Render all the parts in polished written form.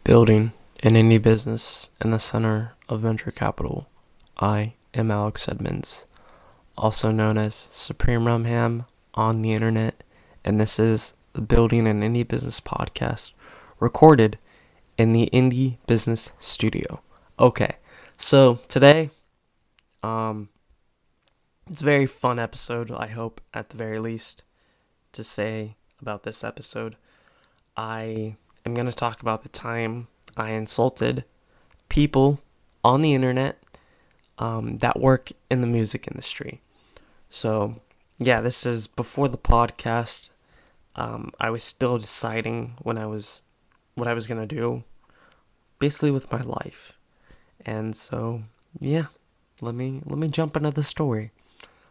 Building an indie business in the center of venture capital. I am Alex Edmonds, also known as SupremeRumHam on the internet, and this is the Building an Indie Business podcast recorded in the Indie Business Studio. Okay, so today, it's a very fun episode, I hope, at the very least, to say about this episode. I am going to talk about the time I insulted people on the internet that work in the music industry. So, yeah, this is before the podcast. I was still deciding what I was going to do, basically with my life. And so, yeah, let me jump into the story.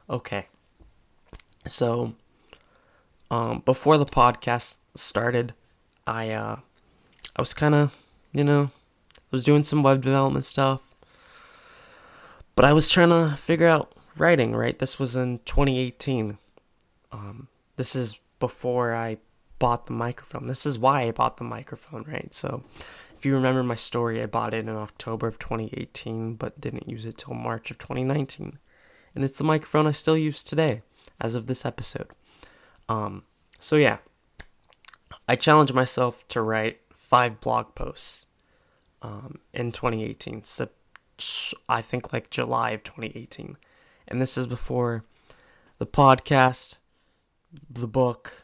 Okay. So, before the podcast started, I was kind of, I was doing some web development stuff, but I was trying to figure out writing, right? This was in 2018. This is before I bought the microphone. This is why I bought the microphone, right? So if you remember my story, I bought it in October of 2018, but didn't use it till March of 2019. And it's the microphone I still use today, as of this episode. So yeah, I challenged myself to write 5 blog posts in 2018. So I think like July of 2018. And this is before the podcast, the book,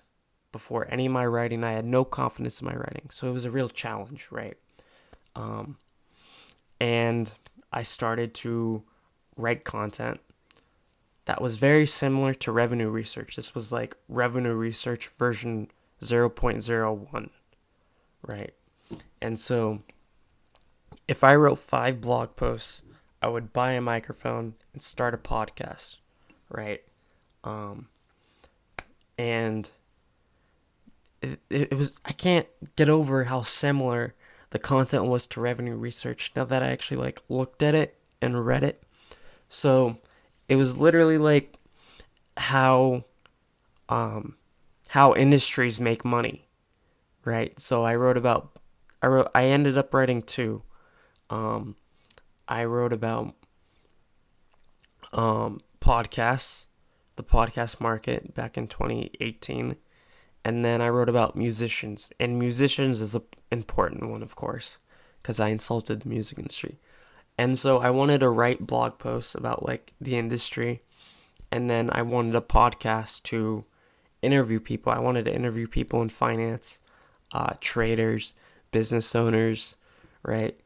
before any of my writing. I had no confidence in my writing. So it was a real challenge, right? And I started to write content that was very similar to revenue research. This was like revenue research version 0.01, right? And so if I wrote 5 blog posts, I would buy a microphone and start a podcast, right? And it was, I can't get over how similar the content was to revenue research now that I actually like looked at it and read it. So it was literally like how industries make money, right? So I ended up writing 2. I wrote about podcasts, the podcast market back in 2018, and then I wrote about musicians. And musicians is an important one, of course, because I insulted the music industry. And so I wanted to write blog posts about like the industry, and then I wanted a podcast to interview people. I wanted to interview people in finance, traders, business owners, right?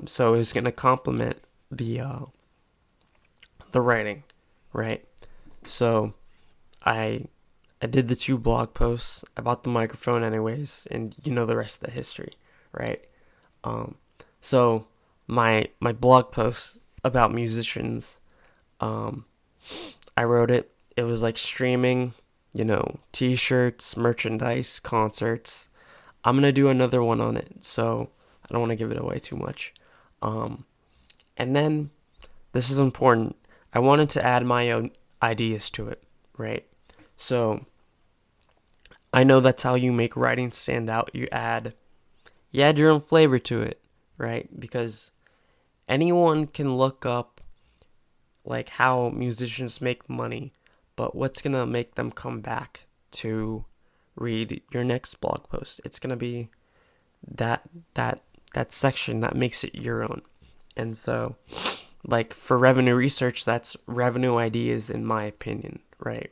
So it was going to complement the writing, right? So I did the 2 blog posts. I bought the microphone anyways, and you know the rest of the history, right? So my blog post about musicians, I wrote it. It was like streaming, t-shirts, merchandise, concerts. I'm going to do another one on it, so I don't want to give it away too much. And then, this is important, I wanted to add my own ideas to it, right? So, I know that's how you make writing stand out. You add your own flavor to it, right? Because anyone can look up like how musicians make money, but what's going to make them come back to read your next blog post? It's going to be that section that makes it your own. And so, like for revenue research, that's revenue ideas, in my opinion, right?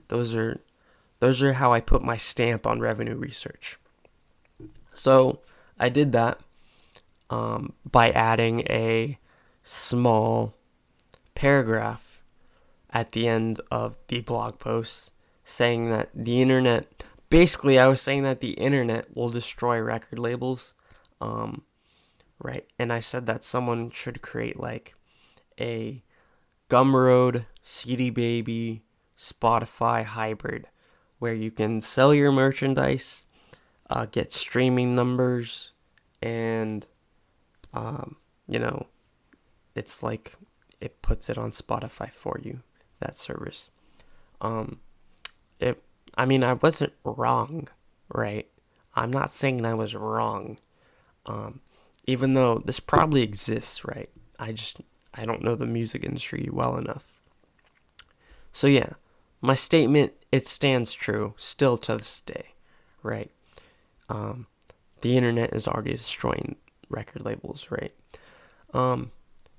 Those are how I put my stamp on revenue research. So I did that by adding a small paragraph at the end of the blog post saying that the internet, basically I was saying that the internet will destroy record labels, right? And I said that someone should create like a Gumroad, CD Baby, Spotify hybrid where you can sell your merchandise, get streaming numbers, and it's like it puts it on Spotify for you, that service. I wasn't wrong, right? I'm not saying I was wrong. Even though this probably exists, right? I don't know the music industry well enough. So yeah, my statement, it stands true still to this day, right? Um, the internet is already destroying record labels, right?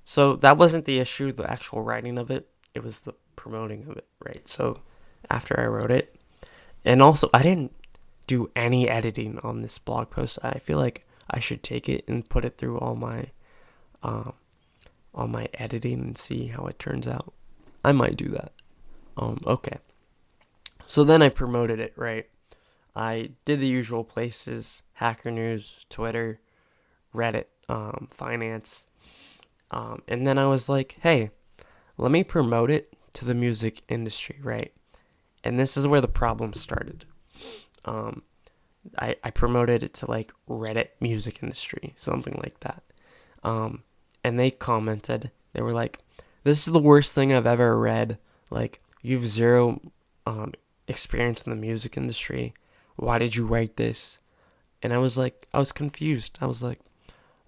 So that wasn't the issue, the actual writing of it. It was the promoting of it, right? So after I wrote it, and also I didn't do any editing on this blog post. I feel like I should take it and put it through um, all my editing and see how it turns out. I might do that. Okay. So then I promoted it, right? I did the usual places: Hacker News, Twitter, Reddit, finance. And then I was like, hey, let me promote it to the music industry, right? And this is where the problem started. Um, I promoted it to like Reddit music industry, something like that. And they commented, they were like, this is the worst thing I've ever read. Like, you've zero experience in the music industry. Why did you write this? And I was like, I was confused. I was like,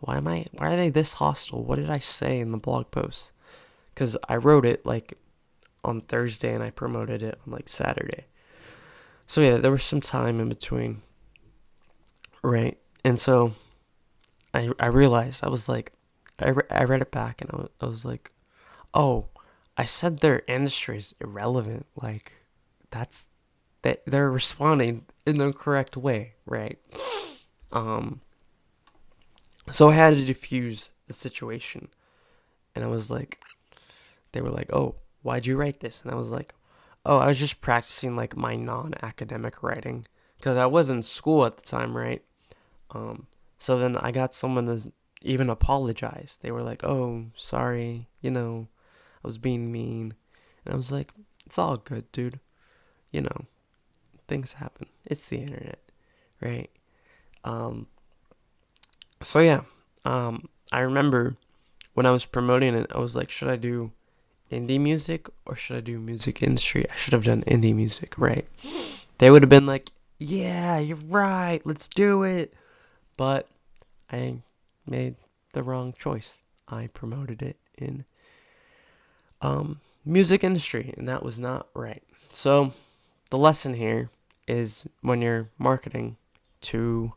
why are they this hostile? What did I say in the blog post? Because I wrote it like on Thursday and I promoted it on like Saturday. So yeah, there was some time in between, right? And so I realized, I was like, I read it back and I was like, oh, I said their industry is irrelevant. Like, that's that they're responding in the correct way, right? Um, so I had to diffuse the situation, and I was like, they were like, oh, why'd you write this? And I was like, oh, I was just practicing like my non-academic writing because I was in school at the time, right? So then I got someone to even apologize. They were like, oh, sorry, I was being mean. And I was like, it's all good, dude. You know, things happen. It's the internet, right? Um, so yeah, I remember when I was promoting it, I was like, should I do indie music or should I do music industry? I should have done indie music, right? They would have been like, yeah, you're right, let's do it. But I made the wrong choice. I promoted it in music industry, and that was not right. So the lesson here is when you're marketing to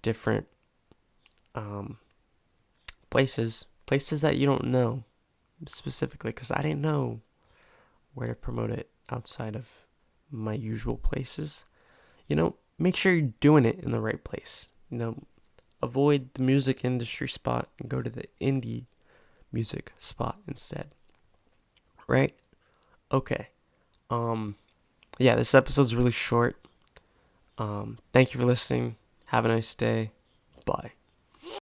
different places that you don't know specifically, because I didn't know where to promote it outside of my usual places. Make sure you're doing it in the right place. Avoid the music industry spot and go to the indie music spot instead. Right? Okay. Yeah, this episode's really short. Thank you for listening. Have a nice day. Bye.